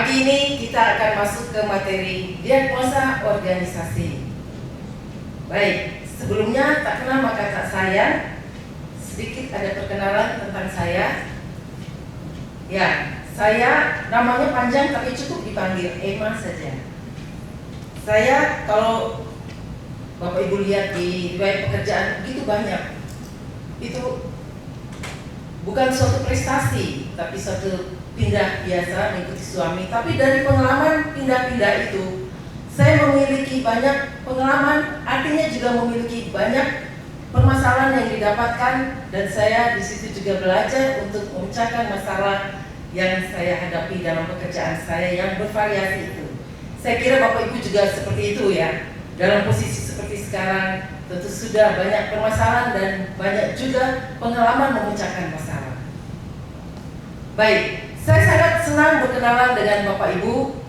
Pagi ini kita akan masuk ke materi diagnosa organisasi. Baik, sebelumnya tak kenal maka tak sayang. Sedikit ada perkenalan tentang saya. Ya, saya namanya panjang tapi cukup dipanggil Emma saja. Saya kalau Bapak Ibu lihat di riwayat pekerjaan begitu banyak. Itu bukan suatu prestasi, tapi suatu pindah biasa mengikuti suami. Tapi dari pengalaman pindah-pindah itu, saya memiliki banyak pengalaman, artinya juga memiliki banyak permasalahan yang didapatkan, dan saya di situ juga belajar untuk memecahkan masalah yang saya hadapi dalam pekerjaan saya yang bervariasi itu. Saya kira Bapak Ibu juga seperti itu ya. Dalam posisi seperti sekarang, tentu sudah banyak permasalahan dan banyak juga pengalaman memecahkan masalah. Baik. Saya sangat senang berkenalan dengan Bapak Ibu,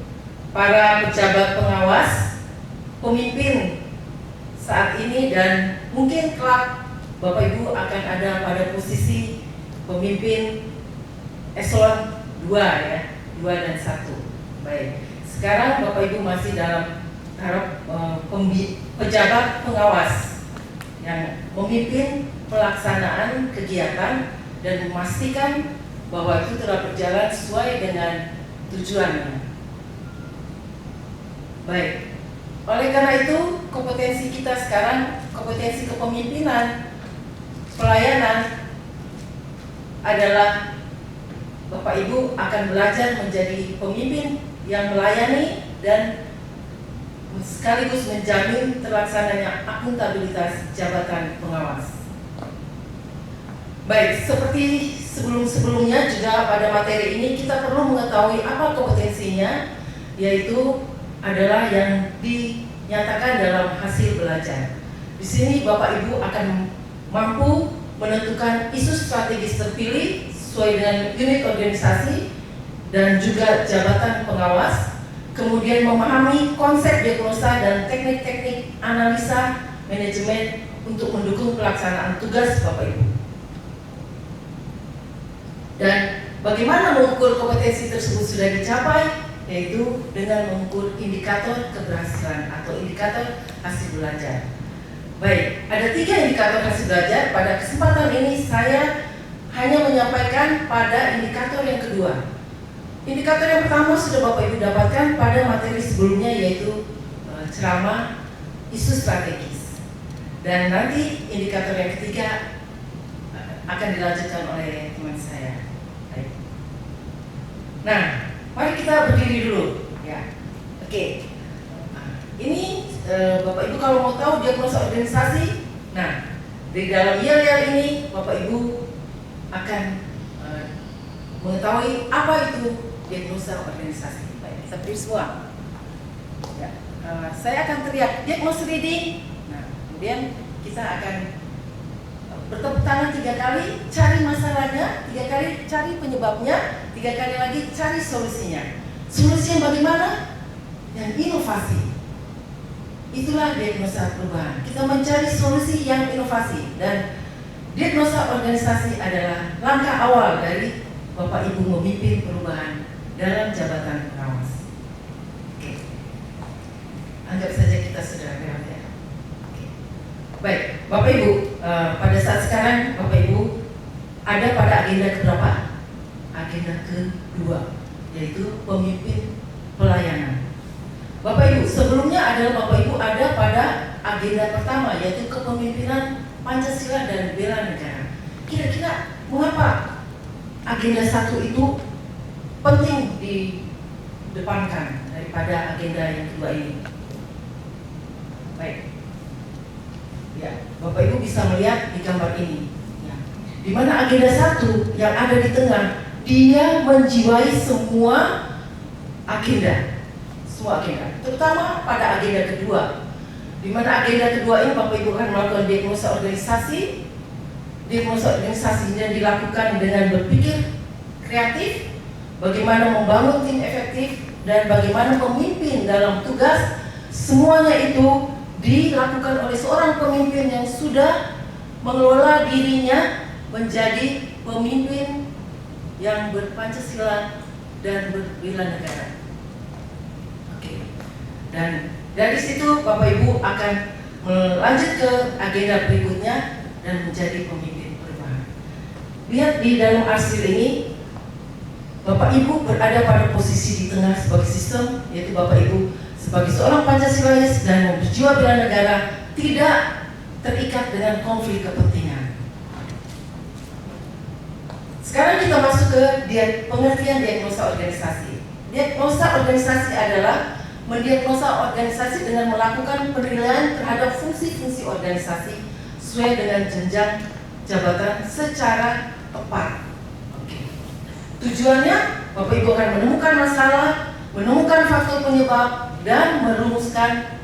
para pejabat pengawas, pemimpin saat ini, dan mungkin kelak Bapak Ibu akan ada pada posisi pemimpin eselon 2 ya, 2 dan 1. Baik, sekarang Bapak Ibu masih dalam taraf pejabat pengawas yang memimpin pelaksanaan kegiatan dan memastikan bahwa itu telah berjalan sesuai dengan tujuannya. Baik, oleh karena itu kompetensi kita sekarang, kompetensi kepemimpinan, pelayanan adalah Bapak Ibu akan belajar menjadi pemimpin yang melayani dan sekaligus menjamin terlaksananya akuntabilitas jabatan pengawas. Baik, seperti sebelum-sebelumnya juga pada materi ini kita perlu mengetahui apa kompetensinya, yaitu adalah yang dinyatakan dalam hasil belajar. Di sini Bapak Ibu akan mampu menentukan isu strategis terpilih sesuai dengan unit organisasi dan juga jabatan pengawas, kemudian memahami konsep diagnosa dan teknik-teknik analisa manajemen untuk mendukung pelaksanaan tugas Bapak Ibu. Dan bagaimana mengukur kompetensi tersebut sudah dicapai, yaitu dengan mengukur indikator keberhasilan atau indikator hasil belajar. Baik, ada 3 indikator hasil belajar. Pada kesempatan ini saya hanya menyampaikan pada indikator yang kedua. Indikator yang pertama sudah Bapak Ibu dapatkan pada materi sebelumnya, yaitu ceramah isu strategis. Dan nanti indikator yang ketiga akan dilanjutkan oleh teman saya. Baik. Nah, mari kita berdiri dulu ya. Oke. Ini Bapak Ibu kalau mau tahu diagnosa organisasi, nah di dalam yel-yel ini Bapak Ibu akan mengetahui apa itu diagnosa organisasi. Baik, kita berdiri semua. Ya. Saya akan teriak diagnosis reading. Nah, kemudian kita akan bertepuk tangan 3 kali, cari masalahnya, 3 kali cari penyebabnya, 3 kali lagi cari solusinya. Solusinya bagaimana? Yang inovasi. Itulah diagnosa perubahan. Kita mencari solusi yang inovasi, dan diagnosa organisasi adalah langkah awal dari Bapak Ibu memimpin perubahan dalam jabatan pengawas. Oke. Anggap saja kita sudah lewat ya. Oke. Baik, Bapak Ibu, pada saat sekarang Bapak Ibu ada pada agenda keberapa? Agenda kedua, yaitu pemimpin pelayanan. Bapak Ibu, sebelumnya adalah Bapak Ibu ada pada agenda pertama, yaitu kepemimpinan Pancasila dan bela negara. Kira-kira mengapa agenda 1 itu penting didepankan daripada agenda yang kedua ini? Baik. Ya, Bapak Ibu bisa melihat di gambar ini ya, di mana agenda 1 yang ada di tengah, dia menjiwai semua agenda, terutama pada agenda kedua, di mana agenda kedua ini Bapak Ibu akan melakukan diagnosa organisasi. Diagnosa organisasi yang dilakukan dengan berpikir kreatif, bagaimana membangun tim efektif, dan bagaimana pemimpin dalam tugas. Semuanya itu dilakukan oleh seorang pemimpin yang sudah mengelola dirinya menjadi pemimpin yang berpancasila dan berbela negara. Dan dari situ Bapak Ibu akan melanjut ke agenda berikutnya dan menjadi pemimpin perubahan. Lihat di dalam arsip ini, Bapak Ibu berada pada posisi di tengah sebagai sistem, yaitu Bapak Ibu sebagai seorang Pancasilais dan berjiwa bela negara tidak terikat dengan konflik kepentingan. Sekarang kita masuk ke pengertian diagnosa organisasi. Diagnosa organisasi adalah mendiagnosa organisasi dengan melakukan penilaian terhadap fungsi-fungsi organisasi sesuai dengan jenjang jabatan secara tepat. Tujuannya, Bapak Ibu akan menemukan masalah, menemukan faktor penyebab, dan merumuskan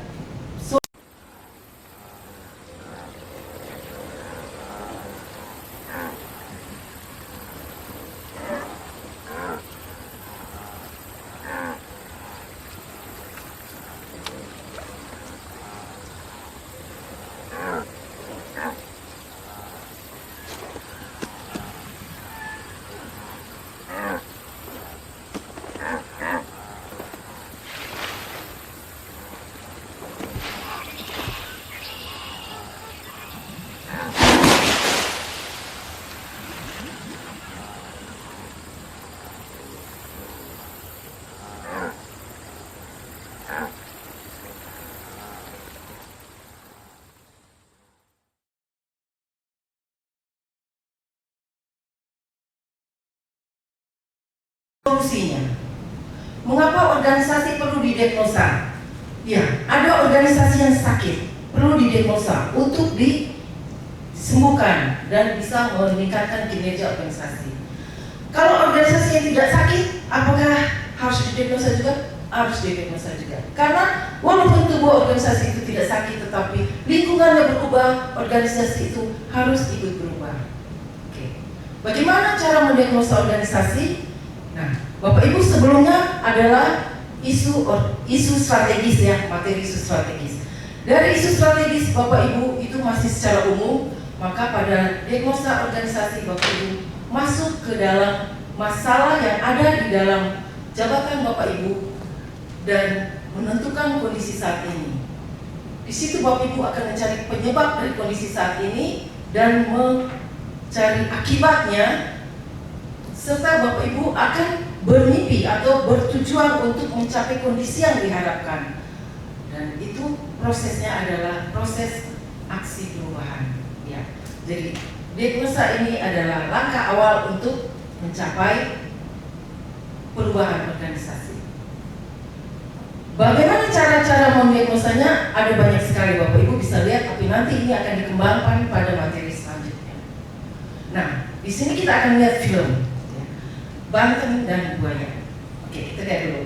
solusinya. Mengapa organisasi perlu didiagnosa? Ya, ada organisasi yang sakit, perlu didiagnosa untuk disembuhkan dan bisa meningkatkan kinerja organisasi. Kalau organisasi yang tidak sakit, apakah harus didiagnosa juga? Harus didiagnosa juga. Karena walaupun tubuh organisasi itu tidak sakit, tetapi lingkungannya berubah, organisasi itu harus ikut berubah. Oke. Bagaimana cara mendiagnosa organisasi? Nah, Bapak Ibu sebelumnya adalah isu strategis ya, materi isu strategis. Dari isu strategis Bapak Ibu itu masih secara umum, maka pada diagnosa organisasi Bapak Ibu masuk ke dalam masalah yang ada di dalam jabatan Bapak Ibu dan menentukan kondisi saat ini. Di situ Bapak Ibu akan mencari penyebab dari kondisi saat ini dan mencari akibatnya, serta Bapak Ibu akan bermimpi atau bertujuan untuk mencapai kondisi yang diharapkan. Dan itu prosesnya adalah proses aksi perubahan. Ya. Jadi diagnosa ini adalah langkah awal untuk mencapai perubahan organisasi. Bagaimana cara-cara mendiagnosanya? Ada banyak sekali Bapak Ibu bisa lihat, tapi nanti ini akan dikembangkan pada materi selanjutnya. Nah, di sini kita akan lihat film Banteng dan Buaya. Oke, kita lihat dulu.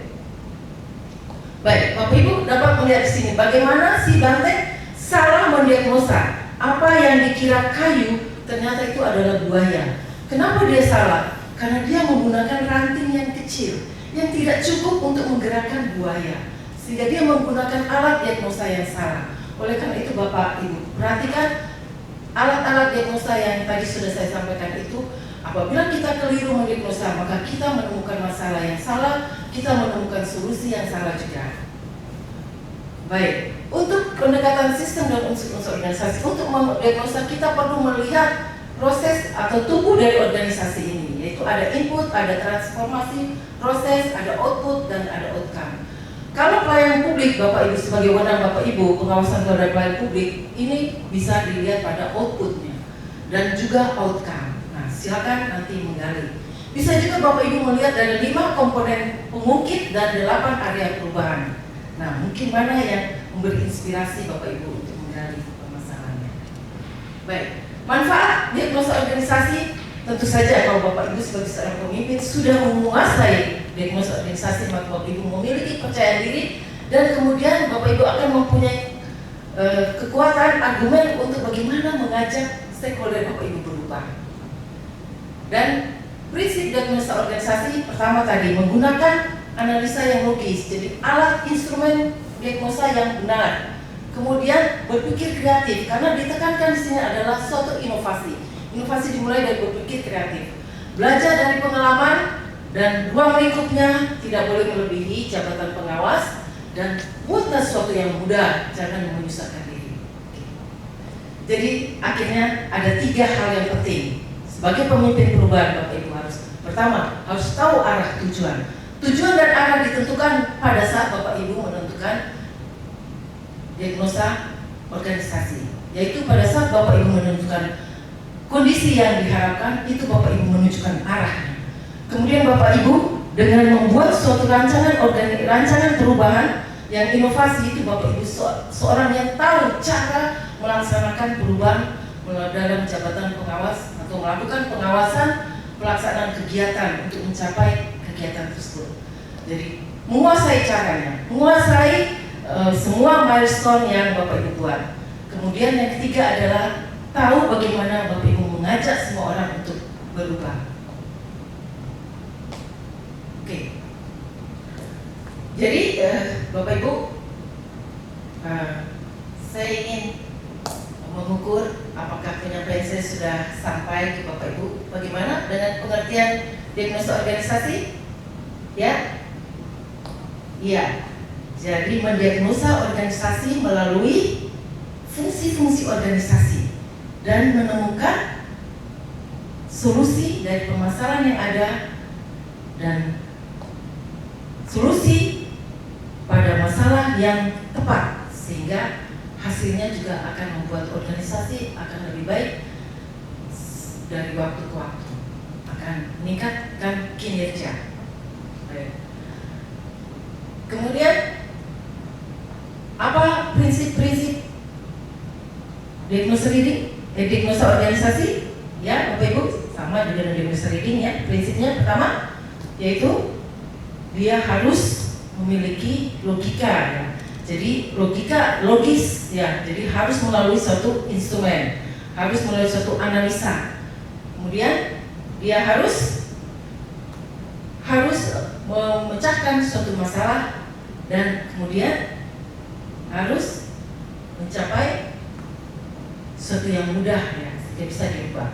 Baik, Bapak Ibu dapat melihat di sini bagaimana si banteng salah mendiagnosa. Apa yang dikira kayu ternyata itu adalah buaya. Kenapa dia salah? Karena dia menggunakan ranting yang kecil yang tidak cukup untuk menggerakkan buaya, sehingga dia menggunakan alat diagnosa yang salah. Oleh karena itu Bapak Ibu perhatikan alat-alat diagnosa yang tadi sudah saya sampaikan itu. Apabila kita keliru mendiagnosa, maka kita menemukan masalah yang salah, kita menemukan solusi yang salah juga. Baik, untuk pendekatan sistem dan unsur-unsur organisasi, untuk mendiagnosa kita perlu melihat proses atau tubuh dari organisasi ini, yaitu ada input, ada transformasi, proses, ada output, dan ada outcome. Kalau pelayanan publik, Bapak Ibu sebagai wewenang Bapak Ibu, pengawasan terhadap pelayanan publik, ini bisa dilihat pada outputnya dan juga outcome. Silakan nanti menggali. Bisa juga Bapak Ibu melihat dari 5 komponen pengungkit dan 8 area perubahan. Nah, mungkin mana yang memberi inspirasi Bapak Ibu untuk menggali permasalahannya. Baik, manfaat diagnosa organisasi tentu saja kalau Bapak Ibu sebagai seorang pemimpin sudah menguasai diagnosa organisasi, maka Bapak Ibu memiliki percaya diri dan kemudian Bapak Ibu akan mempunyai kekuatan argumen untuk bagaimana mengajak stakeholder Bapak Ibu berubah. Dan prinsip diagnosa organisasi pertama tadi menggunakan analisa yang logis, jadi alat instrumen diagnosa yang benar. Kemudian berpikir kreatif, karena ditekankan di sini adalah suatu inovasi. Inovasi dimulai dari berpikir kreatif. Belajar dari pengalaman dan ruang lingkupnya tidak boleh melebihi jabatan pengawas. dan buatlah sesuatu yang mudah, jangan menyusahkan diri. Jadi akhirnya ada 3 hal yang penting sebagai pemimpin perubahan. Bapak Ibu harus, pertama, harus tahu arah tujuan. Tujuan dan arah ditentukan pada saat Bapak Ibu menentukan diagnosa organisasi, yaitu pada saat Bapak Ibu menentukan kondisi yang diharapkan, itu Bapak Ibu menunjukkan arahnya. Kemudian Bapak Ibu dengan membuat suatu rancangan perubahan yang inovasi, itu Bapak Ibu seorang yang tahu cara melaksanakan perubahan dalam jabatan pengawas atau melakukan pengawasan pelaksanaan kegiatan untuk mencapai kegiatan tersebut. Jadi menguasai caranya, menguasai semua milestone yang Bapak Ibu buat. Kemudian yang ketiga adalah tahu bagaimana Bapak Ibu mengajak semua orang untuk berubah. Oke. Jadi Bapak Ibu, saya ingin mengukur apakah penyampaian saya sudah sampai ke Bapak Ibu. Bagaimana dengan pengertian diagnosa organisasi? Ya? Iya. Jadi mendiagnosa organisasi melalui fungsi-fungsi organisasi dan menemukan solusi dari permasalahan yang ada dan solusi pada masalah yang tepat, sehingga hasilnya juga akan membuat organisasi akan lebih baik dari waktu ke waktu, akan meningkatkan kinerja. Baik. Kemudian apa prinsip-prinsip diagnosa reading, diagnosa organisasi? Ya, Bapak Ibu, sama dengan diagnosa reading ya. Prinsipnya pertama yaitu dia harus memiliki logika ya. Jadi logika logis ya. Jadi harus melalui suatu instrumen, harus melalui suatu analisa. Kemudian dia harus memecahkan suatu masalah dan kemudian harus mencapai sesuatu yang mudah ya, sehingga bisa diubah.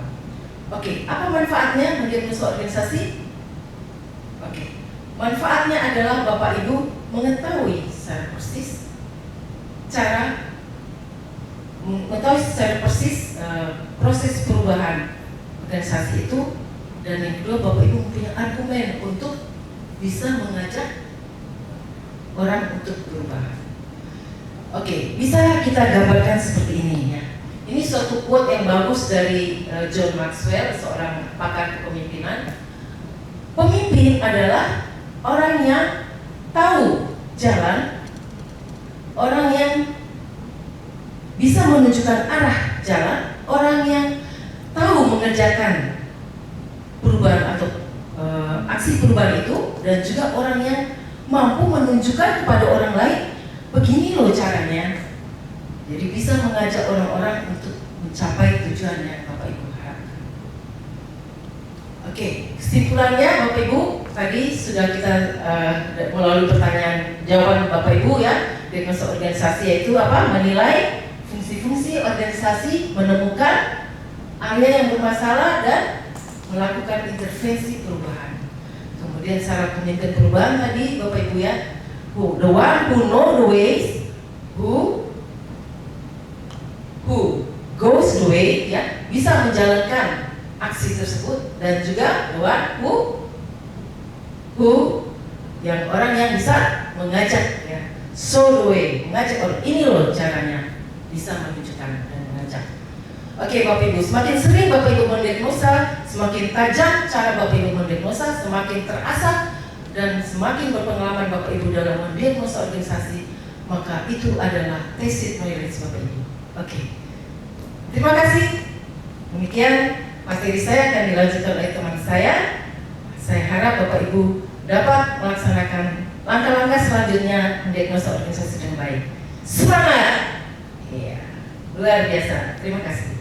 Oke, apa manfaatnya mendiagnosa organisasi? Oke, manfaatnya adalah Bapak Ibu mengetahui secara persis proses perubahan organisasi itu, dan yang kedua Bapak Ibu punya argumen untuk bisa mengajak orang untuk berubah. Oke, bisa kita gambarkan seperti ini ya. Ini suatu quote yang bagus dari John Maxwell, seorang pakar kepemimpinan. Pemimpin adalah orang yang tahu jalan, orang yang bisa menunjukkan arah jalan, orang yang tahu mengerjakan perubahan atau aksi perubahan itu, dan juga orang yang mampu menunjukkan kepada orang lain, begini loh caranya. Jadi bisa mengajak orang-orang untuk mencapai tujuan yang Bapak Ibu harapkan. Oke, kesimpulannya Bapak Ibu, tadi sudah kita melalui pertanyaan jawaban Bapak Ibu ya. Diagnosa organisasi yaitu apa? Menilai fungsi-fungsi organisasi, menemukan area yang bermasalah dan melakukan intervensi perubahan. Kemudian cara pemimpin perubahan tadi Bapak Ibu ya, the one who know the ways, who goes the way ya, bisa menjalankan aksi tersebut, dan juga the one who yang orang yang bisa mengajak ya, show the way, mengajak orang, ini loh caranya, bisa menunjukkan dan mengajak. Oke Bapak Ibu, semakin sering Bapak Ibu mendiagnosa, semakin tajam cara Bapak Ibu mendiagnosa, semakin terasah dan semakin berpengalaman Bapak Ibu dalam mendiagnosa organisasi, maka itu adalah tacit knowledge Bapak Ibu. Oke. Terima kasih. Demikian materi saya akan dilanjutkan oleh teman saya. Saya harap Bapak Ibu dapat melaksanakan langkah-langkah selanjutnya mendiagnosa organisasi dengan baik. Semangat! Iya, luar biasa. Terima kasih.